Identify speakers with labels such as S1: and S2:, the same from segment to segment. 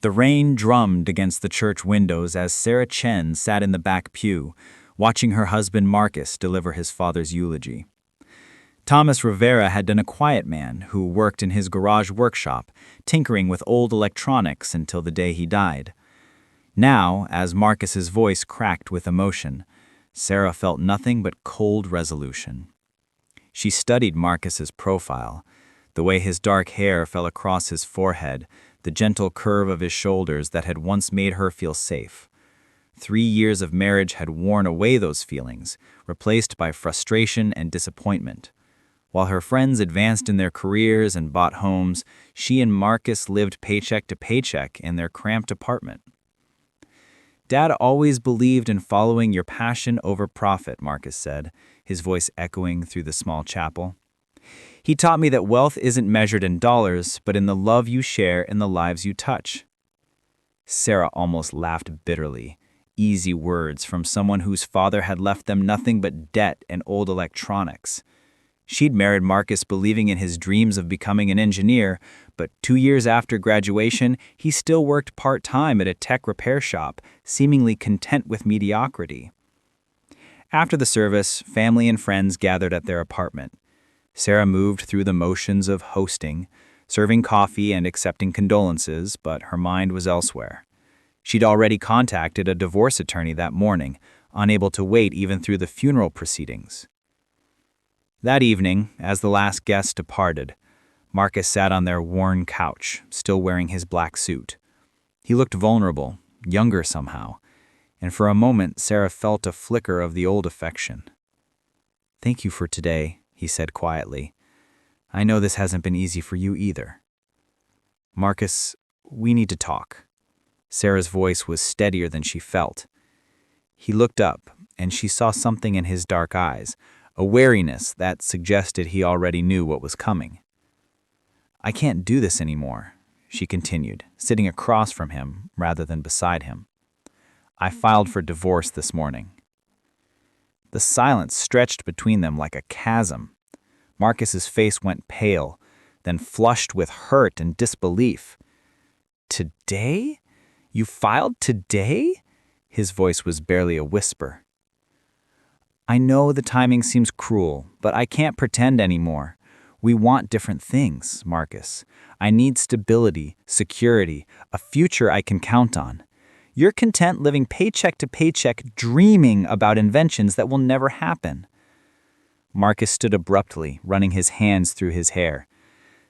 S1: The rain drummed against the church windows as Sarah Chen sat in the back pew, watching her husband Marcus deliver his father's eulogy. Thomas Rivera had been a quiet man who worked in his garage workshop, tinkering with old electronics until the day he died. Now, as Marcus's voice cracked with emotion, Sarah felt nothing but cold resolution. She studied Marcus's profile, the way his dark hair fell across his forehead, the gentle curve of his shoulders that had once made her feel safe. 3 years of marriage had worn away those feelings, replaced by frustration and disappointment. While her friends advanced in their careers and bought homes, she and Marcus lived paycheck to paycheck in their cramped apartment. "Dad always believed in following your passion over profit," Marcus said, his voice echoing through the small chapel. "He taught me that wealth isn't measured in dollars, but in the love you share and the lives you touch." Sarah almost laughed bitterly. Easy words from someone whose father had left them nothing but debt and old electronics. She'd married Marcus believing in his dreams of becoming an engineer, but 2 years after graduation, he still worked part-time at a tech repair shop, seemingly content with mediocrity. After the service, family and friends gathered at their apartment. Sarah moved through the motions of hosting, serving coffee and accepting condolences, but her mind was elsewhere. She'd already contacted a divorce attorney that morning, unable to wait even through the funeral proceedings. That evening, as the last guest departed, Marcus sat on their worn couch, still wearing his black suit. He looked vulnerable, younger somehow, and for a moment Sarah felt a flicker of the old affection. "Thank you for today," he said quietly. "I know this hasn't been easy for you either." "Marcus, we need to talk." Sarah's voice was steadier than she felt. He looked up, and she saw something in his dark eyes, a wariness that suggested he already knew what was coming. "I can't do this anymore," she continued, sitting across from him rather than beside him. "I filed for divorce this morning." The silence stretched between them like a chasm. Marcus's face went pale, then flushed with hurt and disbelief. "Today? You filed today?" His voice was barely a whisper. "I know the timing seems cruel, but I can't pretend anymore. We want different things, Marcus. I need stability, security, a future I can count on. You're content living paycheck to paycheck, dreaming about inventions that will never happen." Marcus stood abruptly, running his hands through his hair.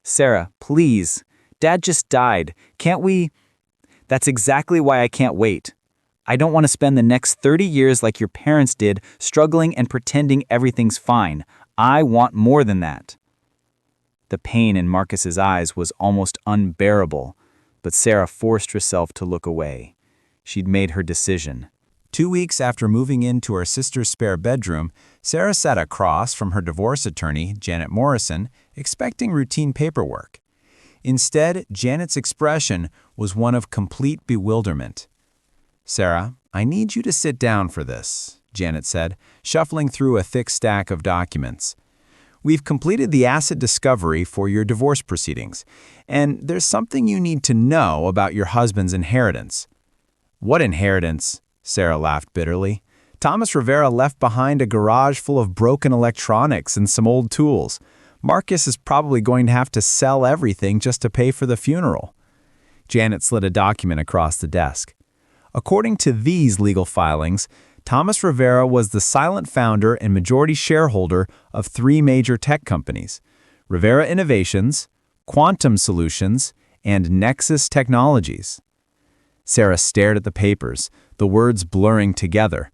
S1: "Sarah, please. Dad just died. Can't we—" "That's exactly why I can't wait. I don't want to spend the next 30 years like your parents did, struggling and pretending everything's fine. I want more than that." The pain in Marcus's eyes was almost unbearable, but Sarah forced herself to look away. She'd made her decision. 2 weeks after moving into her sister's spare bedroom, Sarah sat across from her divorce attorney, Janet Morrison, expecting routine paperwork. Instead, Janet's expression was one of complete bewilderment. "Sarah, I need you to sit down for this," Janet said, shuffling through a thick stack of documents. "We've completed the asset discovery for your divorce proceedings, and there's something you need to know about your husband's inheritance." "What inheritance?" Sarah laughed bitterly. "Thomas Rivera left behind a garage full of broken electronics and some old tools. Marcus is probably going to have to sell everything just to pay for the funeral." Janet slid a document across the desk. "According to these legal filings, Thomas Rivera was the silent founder and majority shareholder of 3 major tech companies: Rivera Innovations, Quantum Solutions, and Nexus Technologies." Sarah stared at the papers, the words blurring together.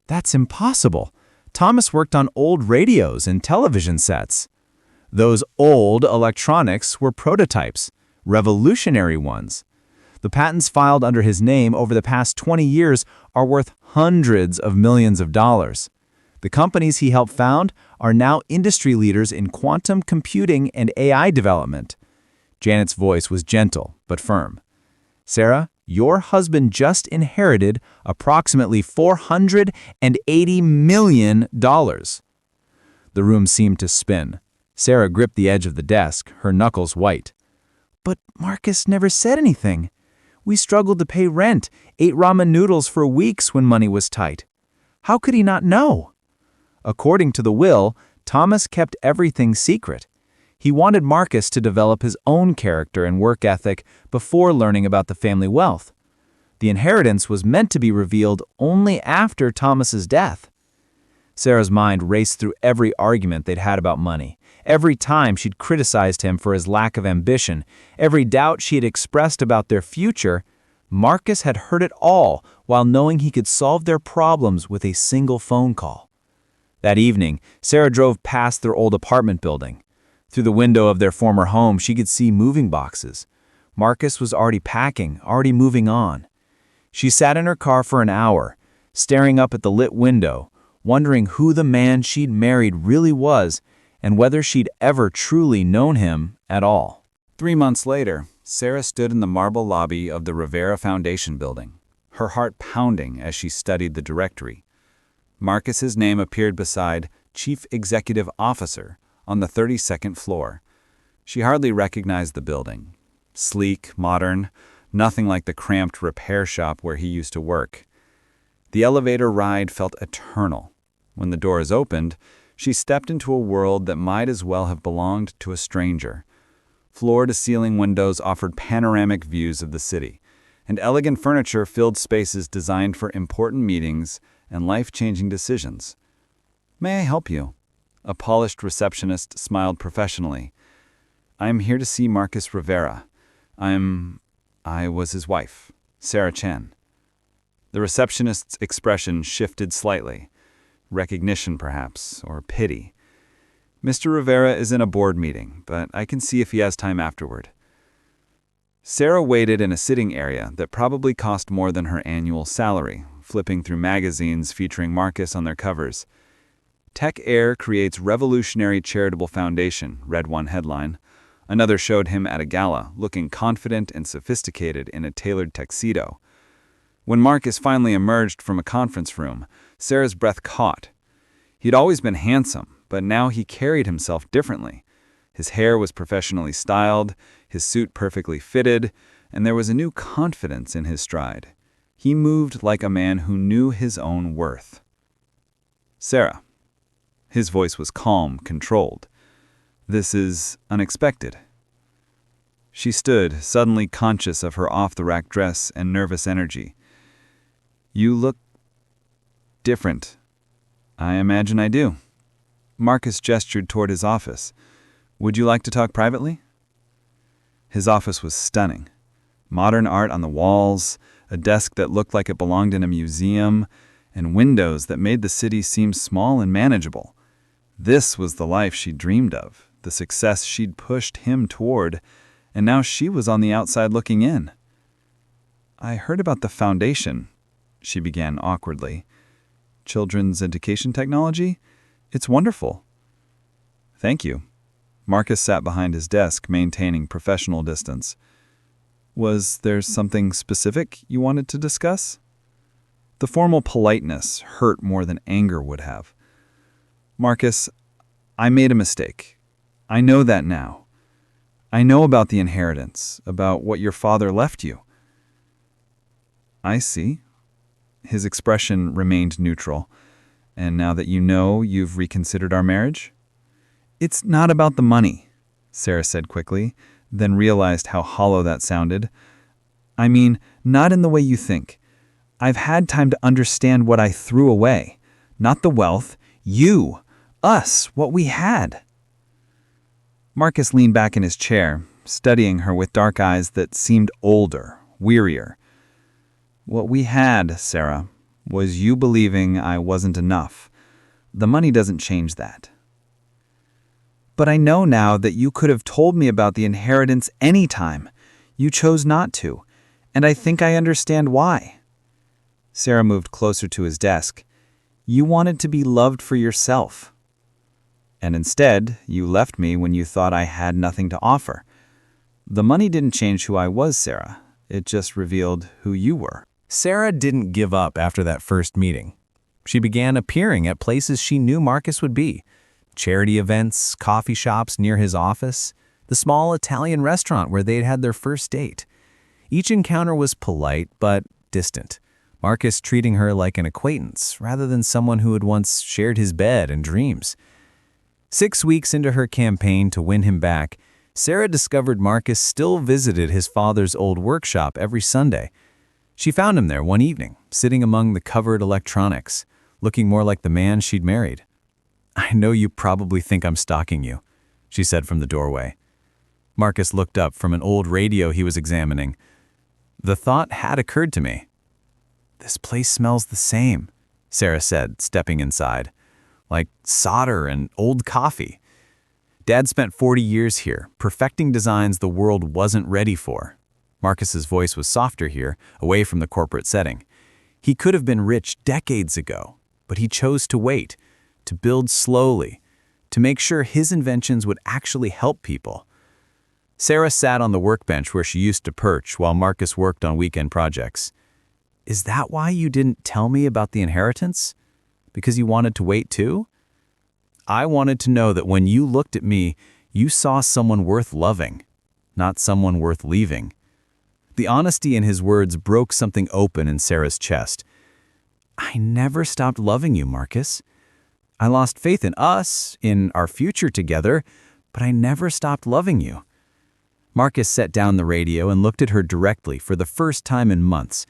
S1: "That's impossible. Thomas worked on old radios and television sets." "Those old electronics were prototypes, revolutionary ones. The patents filed under his name over the past 20 years are worth hundreds of millions of dollars. The companies he helped found are now industry leaders in quantum computing and AI development." Janet's voice was gentle but firm. "Sarah, your husband just inherited approximately $480 million. The room seemed to spin. Sarah gripped the edge of the desk, her knuckles white. "But Marcus never said anything.
S2: We struggled to pay rent, ate ramen noodles for weeks when money was tight. How could he not know? According to the will, Thomas kept everything secret. He wanted Marcus to develop his own character and work ethic before learning about the family wealth. The inheritance was meant to be revealed only after Thomas's death. Sarah's mind raced through every argument they'd had about money, every time she'd criticized him for his lack of ambition, every doubt she had expressed about their future. Marcus had heard it all while knowing he could solve their problems with a single phone call. That evening, Sarah drove past their old apartment building. Through the window of their former home, she could see moving boxes. Marcus was already packing, already moving on. She sat in her car for an hour, staring up at the lit window, wondering who the man she'd married really was and whether she'd ever truly known him at all.
S1: 3 months later, Sarah stood in the marble lobby of the Rivera Foundation building, her heart pounding as she studied the directory. Marcus's name appeared beside Chief Executive Officer on the 32nd floor. She hardly recognized the building. Sleek, modern, nothing like the cramped repair shop where he used to work. The elevator ride felt eternal. When the doors opened, she stepped into a world that might as well have belonged to a stranger. Floor-to-ceiling windows offered panoramic views of the city, and elegant furniture filled spaces designed for important meetings and life-changing decisions. "May I help you?" A polished receptionist smiled professionally. "I'm here to see Marcus Rivera. I was his wife, Sarah Chen." The receptionist's expression shifted slightly. Recognition, perhaps, or pity. "Mr. Rivera is in a board meeting, but I can see if he has time afterward." Sarah waited in a sitting area that probably cost more than her annual salary, flipping through magazines featuring Marcus on their covers. "Tech Air creates revolutionary charitable foundation," read one headline. Another showed him at a gala, looking confident and sophisticated in a tailored tuxedo. When Marcus finally emerged from a conference room, Sarah's breath caught. He'd always been handsome, but now he carried himself differently. His hair was professionally styled, his suit perfectly fitted, and there was a new confidence in his stride. He moved like a man who knew his own worth. "Sarah." His voice was calm, controlled. "This is unexpected." She stood, suddenly conscious of her off-the-rack dress and nervous energy. "You look different." "I imagine I do." Marcus gestured toward his office. "Would you like to talk privately?" His office was stunning. Modern art on the walls, a desk that looked like it belonged in a museum, and windows that made the city seem small and manageable. This was the life she dreamed of, the success she'd pushed him toward, and now she was on the outside looking in. "I heard about the foundation," she began awkwardly. "Children's education technology? It's wonderful." "Thank you." Marcus sat behind his desk, maintaining professional distance. "Was there something specific you wanted to discuss?" The formal politeness hurt more than anger would have. "Marcus, I made a mistake. I know that now. I know about the inheritance, about what your father left you." "I see." His expression remained neutral. "And now that you know, you've reconsidered our marriage?" "It's not about the money," Sarah said quickly, then realized how hollow that sounded. "I mean, not in the way you think. I've had time to understand what I threw away. Not the wealth. You. Us. What we had." Marcus leaned back in his chair, studying her with dark eyes that seemed older, wearier. "What we had, Sarah, was you believing I wasn't enough. The money doesn't change that." "But I know now that you could have told me about the inheritance any time. You chose not to, and I think I understand why." Sarah moved closer to his desk. "You wanted to be loved for yourself. And instead, you left me when you thought I had nothing to offer. The money didn't change who I was, Sarah. It just revealed who you were." Sarah didn't give up after that first meeting. She began appearing at places she knew Marcus would be. Charity events, coffee shops near his office, the small Italian restaurant where they'd had their first date.
S2: Each encounter was polite but distant, Marcus treating her like an acquaintance rather than someone who had once shared his bed and dreams. 6 weeks into her campaign to win him back, Sarah discovered Marcus still visited his father's old workshop every Sunday. She found him there one evening, sitting among the covered electronics, looking more like the man she'd married. "I know you probably think I'm stalking you," she said from the doorway. Marcus looked up from an old radio he was examining. "The thought had occurred to me." "This place smells the same," Sarah said, stepping inside. "Like solder and old coffee." Dad spent 40 years here, perfecting designs the world wasn't ready for. Marcus's voice was softer here, away from the corporate setting. He could have been rich decades ago, but he chose to wait, to build slowly, to make sure his inventions would actually help people. Sarah sat on the workbench where she used to perch while Marcus worked on weekend projects. "Is that why you didn't tell me about the inheritance? Because you wanted to wait too?" "I wanted to know that when you looked at me, you saw someone worth loving, not someone worth leaving." The honesty in his words broke something open in Sarah's chest. "I never stopped loving you, Marcus. I lost faith in us, in our future together, but I never stopped loving you." Marcus set down the radio and looked at her directly for the first time in months.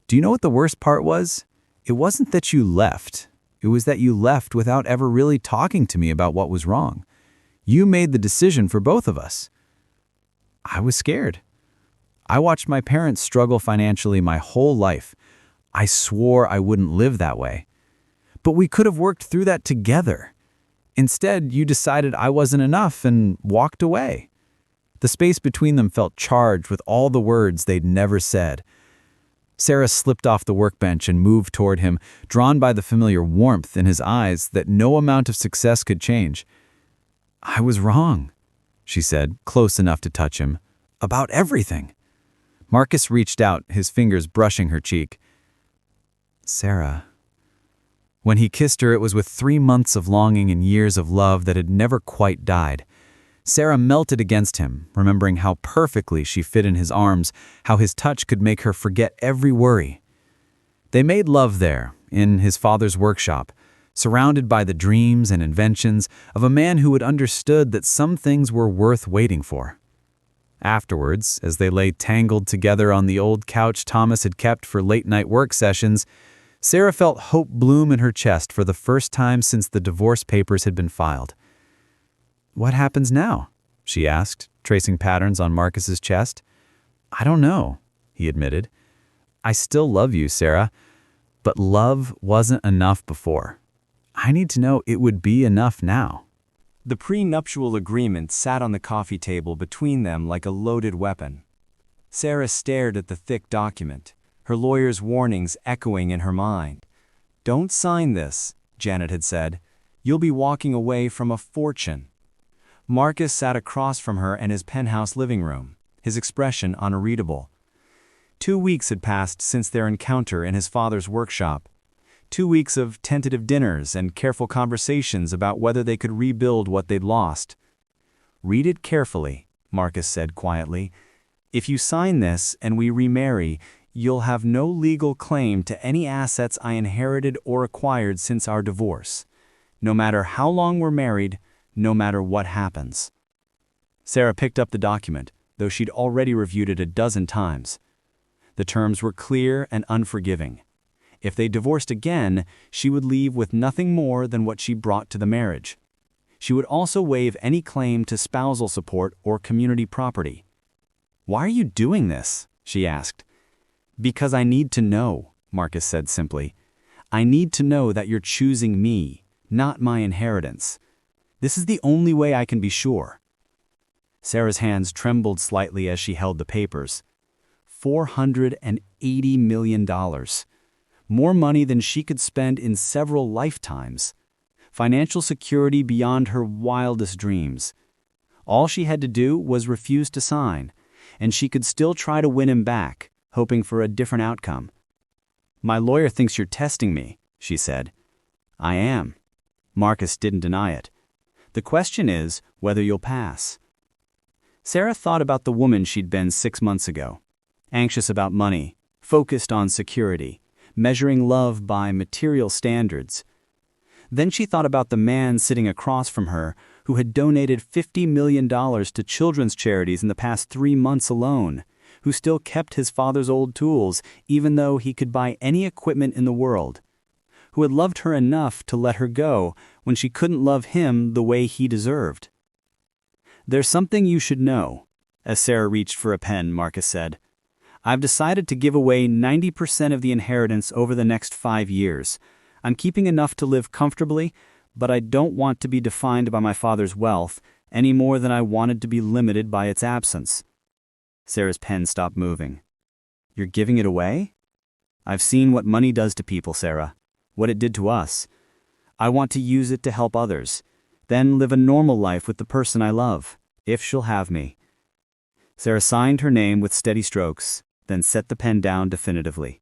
S2: "Do you know what the worst part was? It wasn't that you left. It was that you left without ever really talking to me about what was wrong. You made the decision for both of us." "I was scared. I watched my parents struggle financially my whole life. I swore I wouldn't live that way. But we could have worked through that together. Instead, you decided I wasn't enough and walked away." The space between them felt charged with all the words they'd never said. Sarah slipped off the workbench and moved toward him, drawn by the familiar warmth in his eyes that no amount of success could change. "I was wrong," she said, close enough to touch him. "About everything." Marcus reached out, his fingers brushing her cheek. "Sarah." When he kissed her, it was with 3 months of longing and years of love that had never quite died. Sarah melted against him, remembering how perfectly she fit in his arms, how his touch could make her forget every worry. They made love there, in his father's workshop, surrounded by the dreams and inventions of a man who had understood that some things were worth waiting for. Afterwards, as they lay tangled together on the old couch Thomas had kept for late-night work sessions, Sarah felt hope bloom in her chest for the first time since the divorce papers had been filed. "What happens now?" she asked, tracing patterns on Marcus's chest. "I don't know," he admitted. "I still love you, Sarah, but love wasn't enough before. I need to know it would be enough now."
S1: The prenuptial agreement sat on the coffee table between them like a loaded weapon. Sarah stared at the thick document, her lawyer's warnings echoing in her mind. "Don't sign this," Janet had said. "You'll be walking away from a fortune." Marcus sat across from her in his penthouse living room, his expression unreadable. 2 weeks had passed since their encounter in his father's workshop. 2 weeks of tentative dinners and careful conversations about whether they could rebuild what they'd lost. "Read it carefully," Marcus said quietly. "If you sign this and we remarry, you'll have no legal claim to any assets I inherited or acquired since our divorce. No matter how long we're married, no matter what happens." Sarah picked up the document, though she'd already reviewed it a dozen times. The terms were clear and unforgiving. If they divorced again, she would leave with nothing more than what she brought to the marriage. She would also waive any claim to spousal support or community property. "Why are you doing this?" she asked. "Because I need to know," Marcus said simply. "I need to know that you're choosing me, not my inheritance. This is the only way I can be sure." Sarah's hands trembled slightly as she held the papers. $480 million. More money than she could spend in several lifetimes. Financial security beyond her wildest dreams. All she had to do was refuse to sign, and she could still try to win him back, hoping for a different outcome. "My lawyer thinks you're testing me," she said. "I am." Marcus didn't deny it. "The question is whether you'll pass." Sarah thought about the woman she'd been 6 months ago.
S3: anxious about money, focused on security, measuring love by material standards. Then she thought about the man sitting across from her who had donated $50 million to children's charities in the past 3 months alone, who still kept his father's old tools even though he could buy any equipment in the world, who had loved her enough to let her go when she couldn't love him the way he deserved. "There's something you should know," as Sarah reached for a pen, Marcus said. "I've decided to give away 90% of the inheritance over the next 5 years. I'm keeping enough to live comfortably, but I don't want to be defined by my father's wealth any more than I wanted to be limited by its absence." Sarah's pen stopped moving. "You're giving it away?" "I've seen what money does to people, Sarah. What it did to us. I want to use it to help others, then live a normal life with the person I love, if she'll have me." Sarah signed her name with steady strokes, then set the pen down definitively.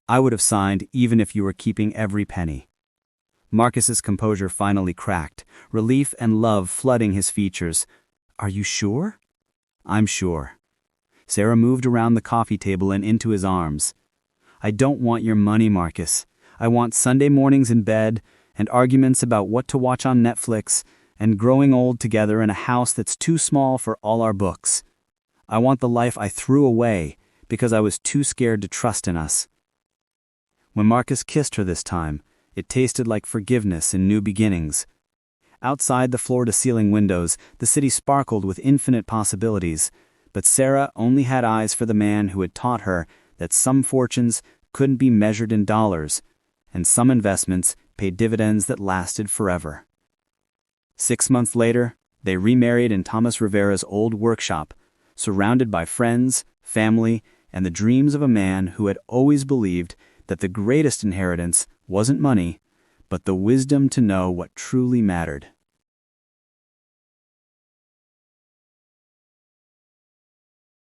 S3: "I would have signed even if you were keeping every penny." Marcus's composure finally cracked, relief and love flooding his features. "Are you sure?" "I'm sure." Sarah moved around the coffee table and into his arms. "I don't want your money, Marcus. I want Sunday mornings in bed, and arguments about what to watch on Netflix, and growing old together in a house that's too small for all our books. I want the life I threw away because I was too scared to trust in us." When Marcus kissed her this time, it tasted like forgiveness and new beginnings. Outside the floor-to-ceiling windows, the city sparkled with infinite possibilities, but Sarah only had eyes for the man who had taught her that some fortunes couldn't be measured in dollars, and some investments paid dividends that lasted forever. 6 months later, they remarried in Thomas Rivera's old workshop, surrounded by friends, family, and the dreams of a man who had always believed that the greatest inheritance wasn't money, but the wisdom to know what truly mattered.